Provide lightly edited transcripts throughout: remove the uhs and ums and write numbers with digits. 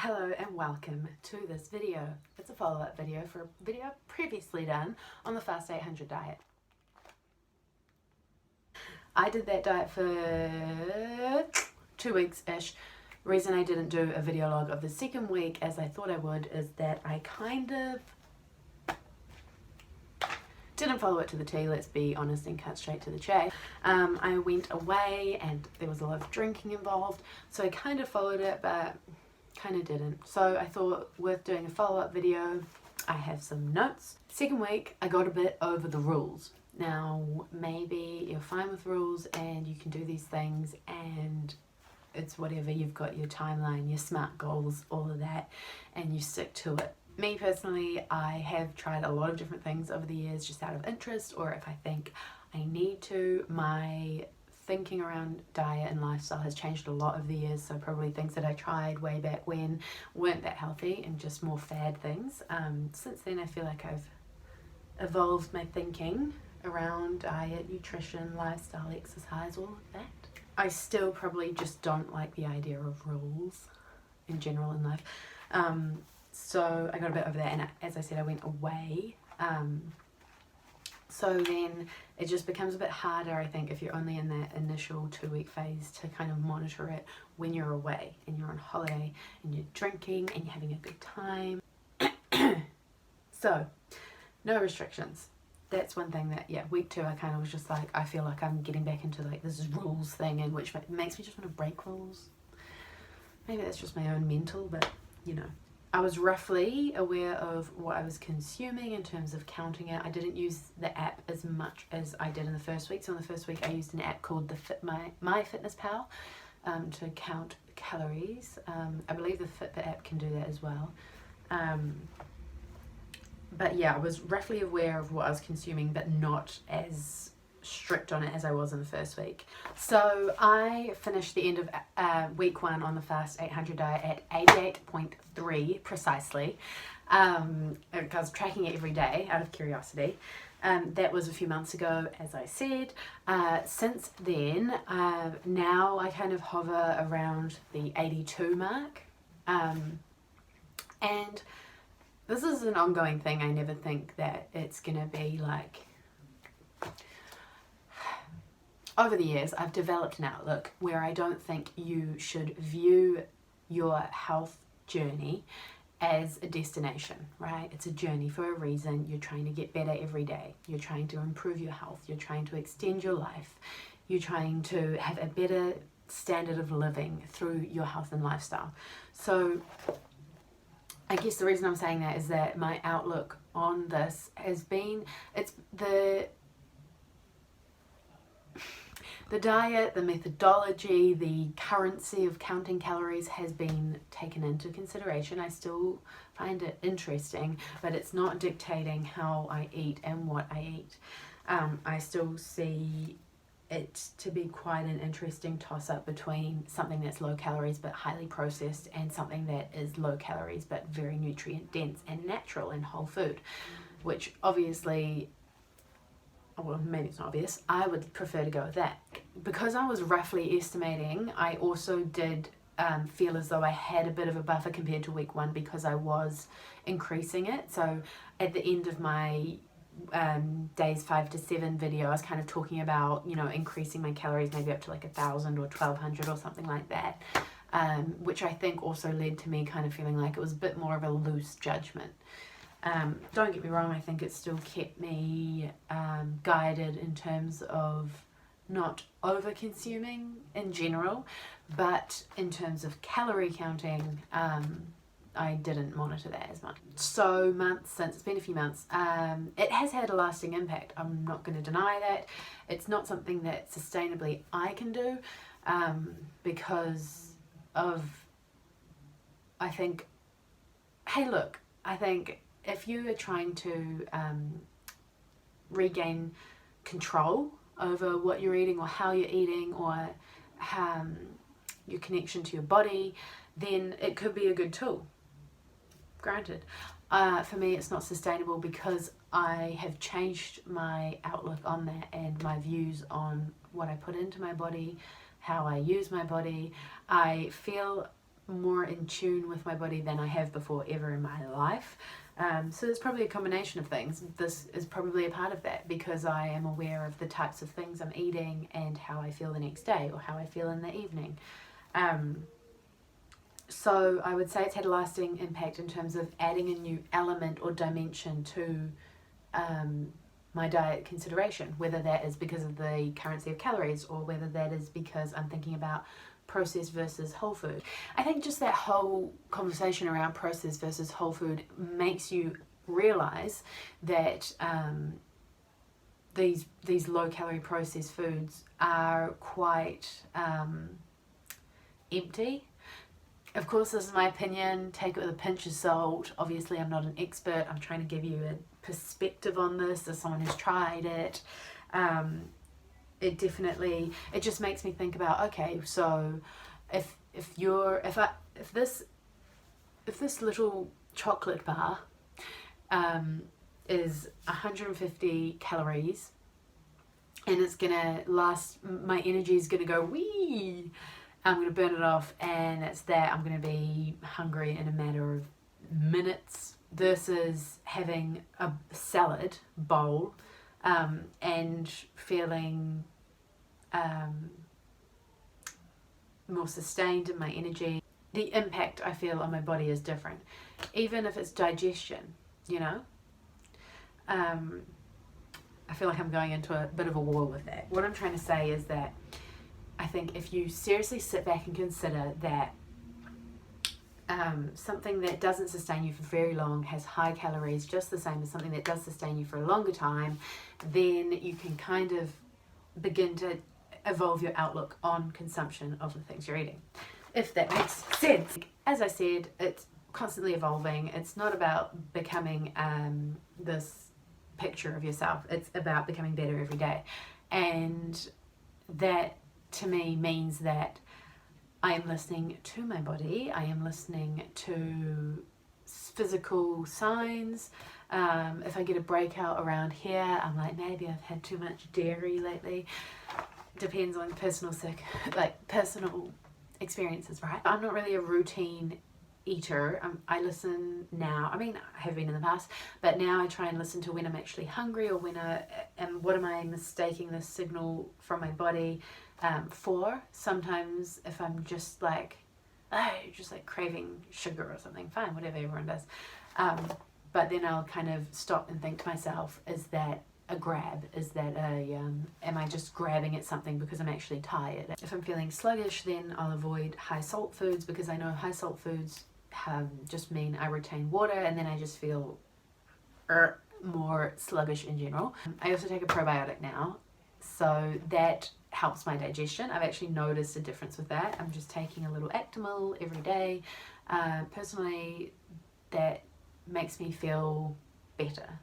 Hello and welcome to this video. It's a follow-up video for a video previously done on the Fast 800 diet. I did that diet for 2 weeks-ish. Reason I didn't do a video log of the second week as I thought I would is that I kind of didn't follow it to the T, let's be honest and cut straight to the chase. I went away and there was a lot of drinking involved, so I kind of followed it but kind of didn't. So I thought worth doing a follow-up video. I have some notes. Second week I got a bit over the rules. Now maybe you're fine with rules and you can do these things and it's whatever, you've got your timeline, your SMART goals, all of that, and you stick to it. Me personally, I have tried a lot of different things over the years just out of interest, or if I think I need to. My thinking around diet and lifestyle has changed a lot over the years, so probably things that I tried way back when weren't that healthy and just more fad things. Since then I feel like I've evolved my thinking around diet, nutrition, lifestyle, exercise, all of that. I still probably just don't like the idea of rules in general in life. So I got a bit over that, and as I said, I went away. So then it just becomes a bit harder, I think, if you're only in that initial 2-week phase to kind of monitor it when you're away and you're on holiday and you're drinking and you're having a good time. So, no restrictions. That's one thing that, yeah, week 2 I kind of was just like, I feel like I'm getting back into like this rules thing, and which makes me just want to break rules. Maybe that's just my own mental, but you know. I was roughly aware of what I was consuming in terms of counting it. I didn't use the app as much as I did in the first week. So in the first week I used an app called MyFitnessPal to count calories. I believe the Fitbit app can do that as well. But yeah, I was roughly aware of what I was consuming, but not as strict on it as I was in the first week. So I finished the end of week 1 on the Fast 800 diet at 88.3 precisely. I was tracking it every day out of curiosity. That was a few months ago, as I said. Since then, now I kind of hover around the 82 mark. And this is an ongoing thing. I never think that it's gonna be like... Over the years, I've developed an outlook where I don't think you should view your health journey as a destination, right? It's a journey for a reason. You're trying to get better every day. You're trying to improve your health. You're trying to extend your life. You're trying to have a better standard of living through your health and lifestyle. So I guess the reason I'm saying that is that my outlook on this has been, the diet, the methodology, the currency of counting calories has been taken into consideration. I still find it interesting, but it's not dictating how I eat and what I eat. I still see it to be quite an interesting toss-up between something that's low calories but highly processed and something that is low calories but very nutrient dense and natural and whole food, which obviously... well, maybe it's not obvious, I would prefer to go with that. Because I was roughly estimating, I also did feel as though I had a bit of a buffer compared to week 1 because I was increasing it. So at the end of my days 5 to 7 video, I was kind of talking about, you know, increasing my calories maybe up to like 1,000 or 1,200 or something like that, which I think also led to me kind of feeling like it was a bit more of a loose judgment. Don't get me wrong, I think it still kept me guided in terms of not over consuming in general, but in terms of calorie counting, I didn't monitor that as much. So months since, it's been a few months, it has had a lasting impact. I'm not going to deny that. It's not something that sustainably I can do because of, I think, hey look, I think if you are trying to regain control over what you're eating or how you're eating or your connection to your body, then it could be a good tool. Granted. For me, it's not sustainable because I have changed my outlook on that and my views on what I put into my body, how I use my body. I feel more in tune with my body than I have before ever in my life. So there's probably a combination of things. This is probably a part of that, because I am aware of the types of things I'm eating and how I feel the next day, or how I feel in the evening. So I would say it's had a lasting impact in terms of adding a new element or dimension to my diet consideration, whether that is because of the currency of calories, or whether that is because I'm thinking about processed versus whole food. I think just that whole conversation around processed versus whole food makes you realize that these low calorie processed foods are quite empty. Of course, this is my opinion. Take it with a pinch of salt. Obviously, I'm not an expert. I'm trying to give you a perspective on this as someone who's tried it. It just makes me think about, okay, so if this little chocolate bar is 150 calories, and it's gonna last, my energy is gonna go wee, I'm gonna burn it off, and it's that I'm gonna be hungry in a matter of minutes, versus having a salad bowl and feeling more sustained in my energy. The impact I feel on my body is different, even if it's digestion, you know. I feel like I'm going into a bit of a war with that. What I'm trying to say is that I think if you seriously sit back and consider that something that doesn't sustain you for very long has high calories just the same as something that does sustain you for a longer time, then you can kind of begin to evolve your outlook on consumption of the things you're eating, if that makes sense. As I said, it's constantly evolving. It's not about becoming this picture of yourself. It's about becoming better every day. And that to me means that I am listening to my body. I am listening to physical signs. If I get a breakout around here, I'm like, maybe I've had too much dairy lately. Depends on personal experiences, right? I'm not really a routine eater. I listen now. I mean, I have been in the past, but now I try and listen to when I'm actually hungry, or when what am I mistaking this signal from my body for. Sometimes if I'm just like craving sugar or something, fine, whatever, everyone does. But then I'll kind of stop and think to myself, is that a grab? Is that am I just grabbing at something because I'm actually tired? If I'm feeling sluggish, then I'll avoid high salt foods, because I know high salt foods just mean I retain water, and then I just feel more sluggish in general. I also take a probiotic now, so that helps my digestion. I've actually noticed a difference with that. I'm just taking a little Actimel every day. Personally, that makes me feel better.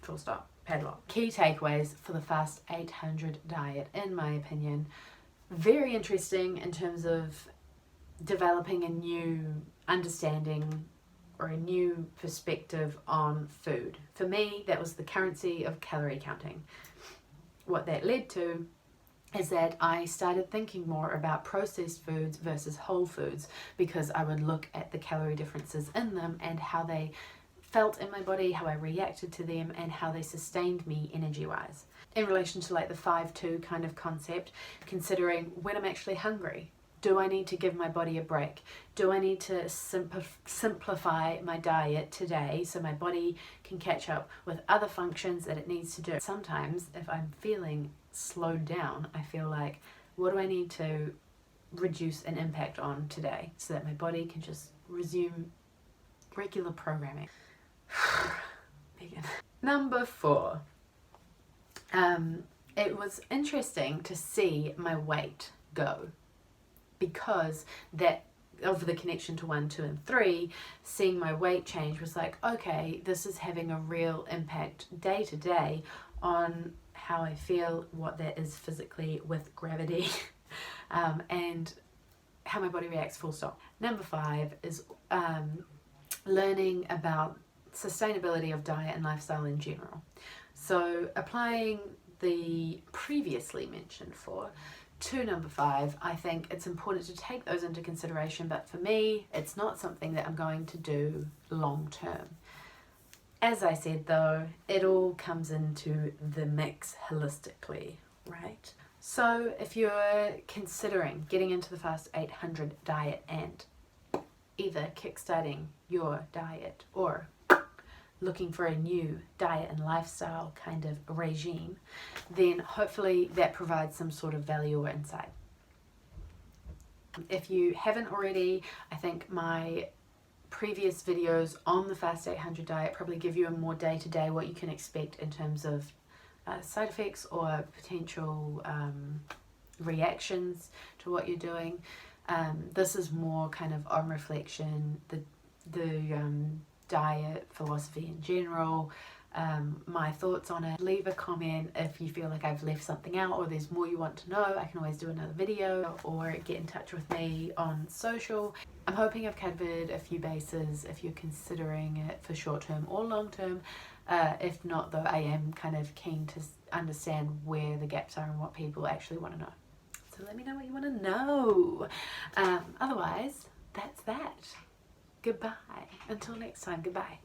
Full stop. Padlock. Key takeaways for the Fast 800 diet, in my opinion. Very interesting in terms of developing a new understanding or a new perspective on food. For me, that was the currency of calorie counting. What that led to is that I started thinking more about processed foods versus whole foods, because I would look at the calorie differences in them and how they felt in my body, how I reacted to them, and how they sustained me energy-wise. In relation to like the 5-2 kind of concept, considering when I'm actually hungry, do I need to give my body a break? Do I need to simplify my diet today so my body can catch up with other functions that it needs to do? Sometimes if I'm feeling slowed down, I feel like, what do I need to reduce an impact on today so that my body can just resume regular programming? Vegan. Number 4. It was interesting to see my weight go, because that of the connection to 1, 2, and 3, seeing my weight change was like, okay, this is having a real impact day to day on how I feel, what that is physically with gravity, and how my body reacts, full stop. Number 5 is learning about sustainability of diet and lifestyle in general. So applying the previously mentioned 4 to number 5, I think it's important to take those into consideration, but for me, it's not something that I'm going to do long term. As I said though, it all comes into the mix holistically, right? So if you're considering getting into the Fast 800 diet and either kickstarting your diet or looking for a new diet and lifestyle kind of regime, then hopefully that provides some sort of value or insight. If you haven't already, I think my previous videos on the Fast 800 diet probably give you a more day-to-day what you can expect in terms of side effects or potential reactions to what you're doing. This is more kind of on reflection, the diet philosophy in general, my thoughts on it. Leave a comment if you feel like I've left something out or there's more you want to know. I can always do another video or get in touch with me on social. I'm hoping I've covered a few bases if you're considering it for short term or long term. If not though, I am kind of keen to understand where the gaps are and what people actually want to know. So let me know what you want to know. Otherwise, that's that. Goodbye. Until next time, goodbye.